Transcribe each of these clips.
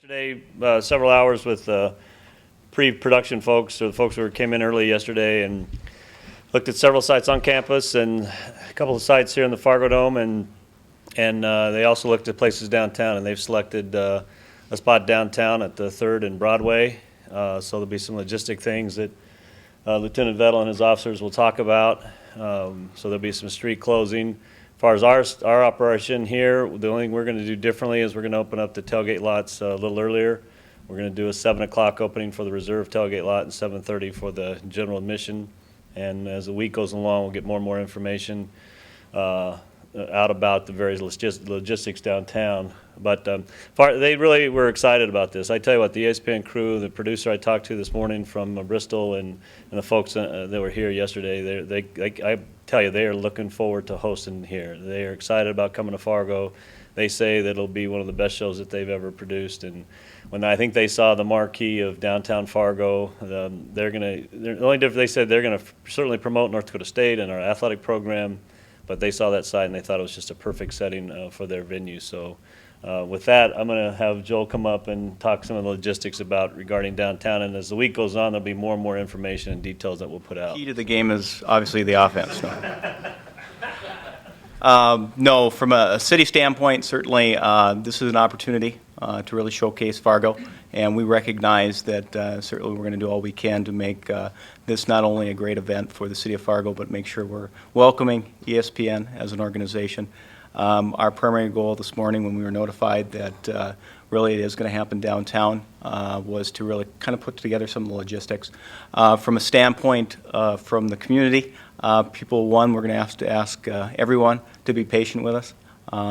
Yesterday, several hours with pre-production folks, or the folks who came in early yesterday, and looked at several sites on campus and a couple of sites here in the Fargo Dome, and they also looked at places downtown, and they've selected a spot downtown at the 3rd and Broadway. So there'll be some logistic things that Lieutenant Vettel and his officers will talk about. So there'll be some street closing. As far as our operation here, the only thing we're going to do differently is we're going to open up the tailgate lots a little earlier. We're going to do a 7 o'clock opening for the reserve tailgate lot and 7:30 for the general admission. And as the week goes along, we'll get more and more information out about the various logistics downtown. But they really were excited about this. I tell you what, the ESPN crew, the producer I talked to this morning from Bristol, and the folks that were here yesterday, I tell you, they are looking forward to hosting here. They are excited about coming to Fargo. They say that it'll be one of the best shows that they've ever produced. And when I think they saw the marquee of downtown Fargo, they said they're going to certainly promote North Dakota State and our athletic program. But they saw that site and they thought it was just a perfect setting for their venue. So with that, I'm going to have Joel come up and talk some of the logistics regarding downtown. And as the week goes on, there'll be more and more information and details that we'll put out. Key to the game is obviously the offense. No, from a city standpoint, certainly this is an opportunity to really showcase Fargo. And we recognize that certainly we're going to do all we can to make this not only a great event for the city of Fargo, but make sure we're welcoming ESPN as an organization. Our primary goal this morning when we were notified that really it is going to happen downtown was to really kind of put together some of the logistics. From a standpoint from the community, we're going to have to ask everyone to be patient with us.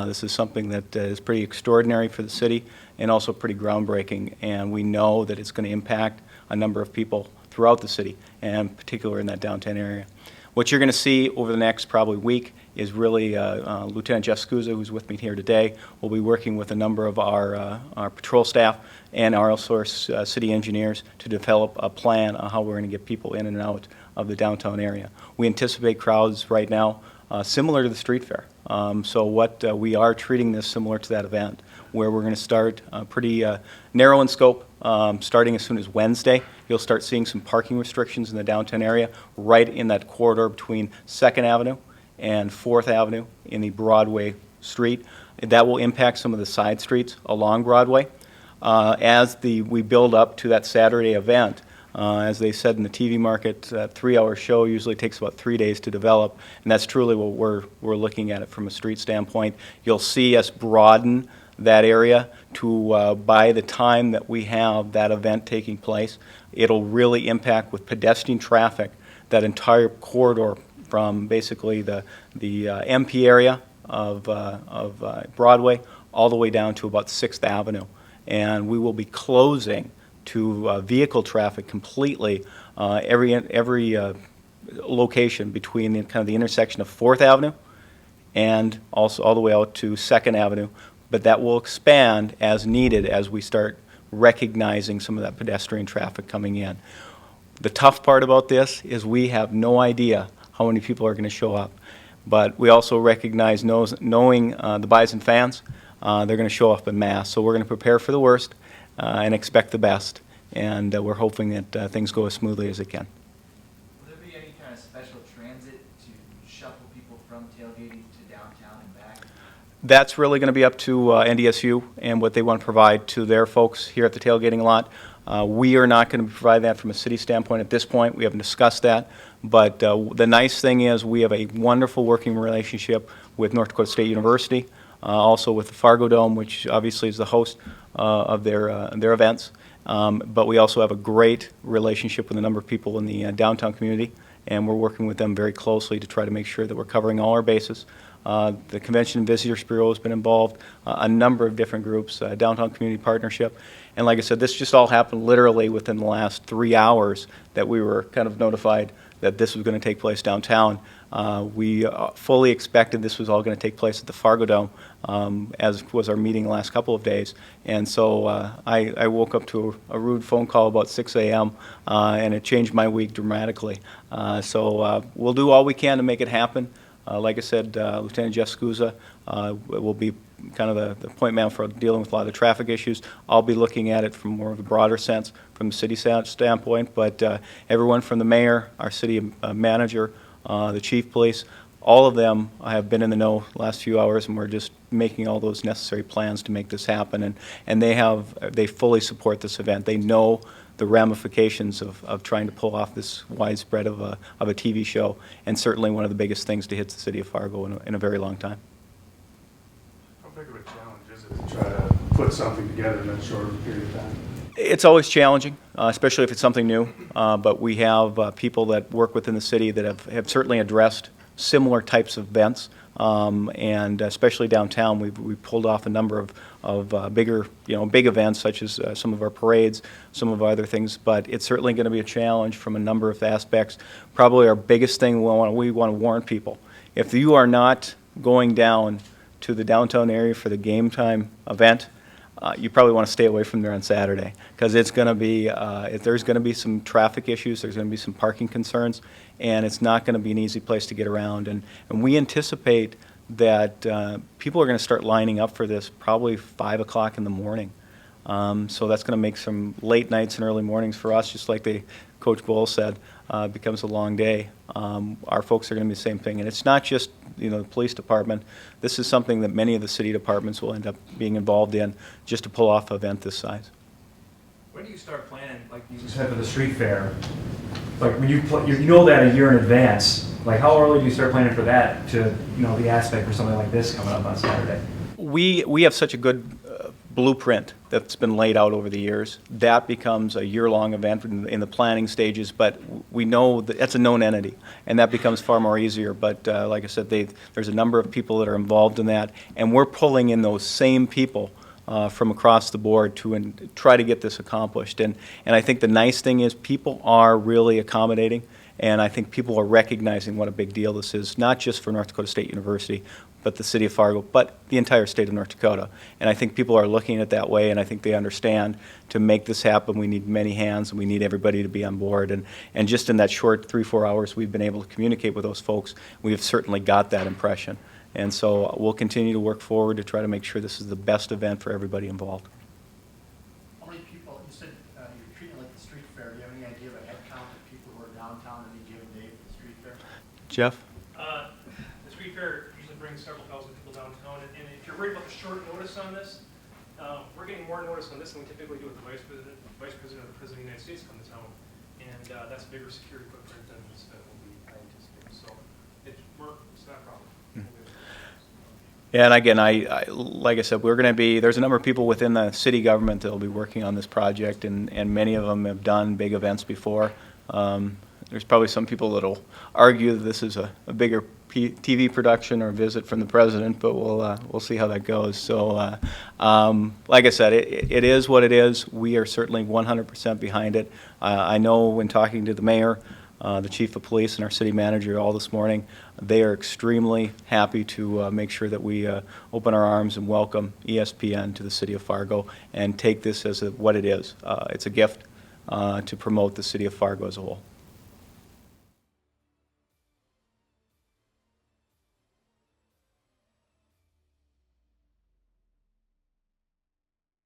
This is something that is pretty extraordinary for the city and also pretty groundbreaking, and we know that it's going to impact a number of people throughout the city, and particularly in that downtown area. What you're going to see over the next probably week is really Lieutenant Jeff Scusa, who's with me here today, will be working with a number of our patrol staff and our city engineers to develop a plan on how we're going to get people in and out of the downtown area. We anticipate crowds right now similar to the street fair. So we are treating this similar to that event, where we're going to start pretty narrow in scope, starting as soon as Wednesday. You'll start seeing some parking restrictions in the downtown area, right in that corridor between 2nd Avenue and 4th Avenue in the Broadway street. That will impact some of the side streets along Broadway. As we build up to that Saturday event, as they said in the TV market, that 3-hour show usually takes about 3 days to develop, and that's truly what we're looking at it from a street standpoint. You'll see us broaden that area to, by the time that we have that event taking place, it'll really impact with pedestrian traffic that entire corridor from basically the MP area of Broadway all the way down to about 6th Avenue. And we will be closing to vehicle traffic completely every location between the intersection of 4th Avenue and also all the way out to 2nd Avenue. But that will expand as needed as we start recognizing some of that pedestrian traffic coming in. The tough part about this is we have no idea how many people are going to show up. But we also recognize, knowing the Bison fans, they're going to show up en masse. So we're going to prepare for the worst and expect the best. And we're hoping that things go as smoothly as they can. Will there be any kind of special transit to shuffle people from tailgating to downtown and back? That's really going to be up to NDSU and what they want to provide to their folks here at the tailgating lot. We are not going to provide that from a city standpoint at this point. We haven't discussed that. But the nice thing is we have a wonderful working relationship with North Dakota State University, also with the Fargo Dome, which obviously is the host of their events. But we also have a great relationship with a number of people in the downtown community, and we're working with them very closely to try to make sure that we're covering all our bases. The Convention and Visitors Bureau has been involved, a number of different groups, Downtown Community Partnership. And like I said, this just all happened literally within the last 3 hours that we were kind of notified that this was going to take place downtown. We fully expected this was all going to take place at the Fargo Dome, as was our meeting the last couple of days. And so I woke up to a rude phone call about 6 a.m., and it changed my week dramatically. So we'll do all we can to make it happen. Like I said, Lieutenant Jeff Scusa will be kind of the point man for dealing with a lot of the traffic issues. I'll be looking at it from more of a broader sense, from the city standpoint, but everyone from the mayor, our city manager, the chief of police, all of them have been in the know the last few hours, and we're just making all those necessary plans to make this happen. And they fully support this event. They know the ramifications of trying to pull off this widespread of a TV show, and certainly one of the biggest things to hit the city of Fargo in a very long time. How big of a challenge is it to try to put something together in that short period of time? It's always challenging, especially if it's something new, but we have people that work within the city that have certainly addressed similar types of events, and especially downtown, we pulled off a number of bigger, big events such as some of our parades, some of our other things. But it's certainly going to be a challenge from a number of aspects. Probably our biggest thing we want to warn people: if you are not going down to the downtown area for the game time event, you probably want to stay away from there on Saturday, because it's going to be there's going to be some traffic issues, there's going to be some parking concerns, and it's not going to be an easy place to get around. And we anticipate that people are going to start lining up for this probably 5 o'clock in the morning. So that's going to make some late nights and early mornings for us, just like Coach Bull said. It becomes a long day. Our folks are going to be the same thing. And it's not just the police department. This is something that many of the city departments will end up being involved in just to pull off an event this size. When do you start planning, like you said for the street fair? Like when you know that a year in advance, like how early do you start planning for that to, the aspect for something like this coming up on Saturday? We have such a good blueprint that's been laid out over the years. That becomes a year-long event in the planning stages, but we know that that's a known entity, and that becomes far more easier. But like I said, there's a number of people that are involved in that, and we're pulling in those same people from across the board to try to get this accomplished. And I think the nice thing is people are really accommodating, and I think people are recognizing what a big deal this is, not just for North Dakota State University, but the city of Fargo, but the entire state of North Dakota. And I think people are looking at it that way, and I think they understand to make this happen, we need many hands, and we need everybody to be on board. And just in that short 3-4 hours we've been able to communicate with those folks, we've certainly got that impression. And so we'll continue to work forward to try to make sure this is the best event for everybody involved. How many people, you said you're treating it like the street fair, do you have any idea of a head count of people who are downtown any given day for the street fair? Jeff? The street fair usually brings several thousand people downtown, and if you're worried about the short notice on this, we're getting more notice on this than we typically do with the Vice President or the President of the United States come to town, and that's a bigger security footprint than this event will be, I anticipate. So it's not a problem. Yeah, and again, like I said, there's a number of people within the city government that will be working on this project, and many of them have done big events before. There's probably some people that will argue that this is a bigger TV production or visit from the president, but we'll see how that goes. So, like I said, it is what it is. We are certainly 100% behind it. I know when talking to the mayor, the chief of police, and our city manager all this morning, they are extremely happy to make sure that we open our arms and welcome ESPN to the city of Fargo and take this as what it is. It's a gift to promote the city of Fargo as a whole.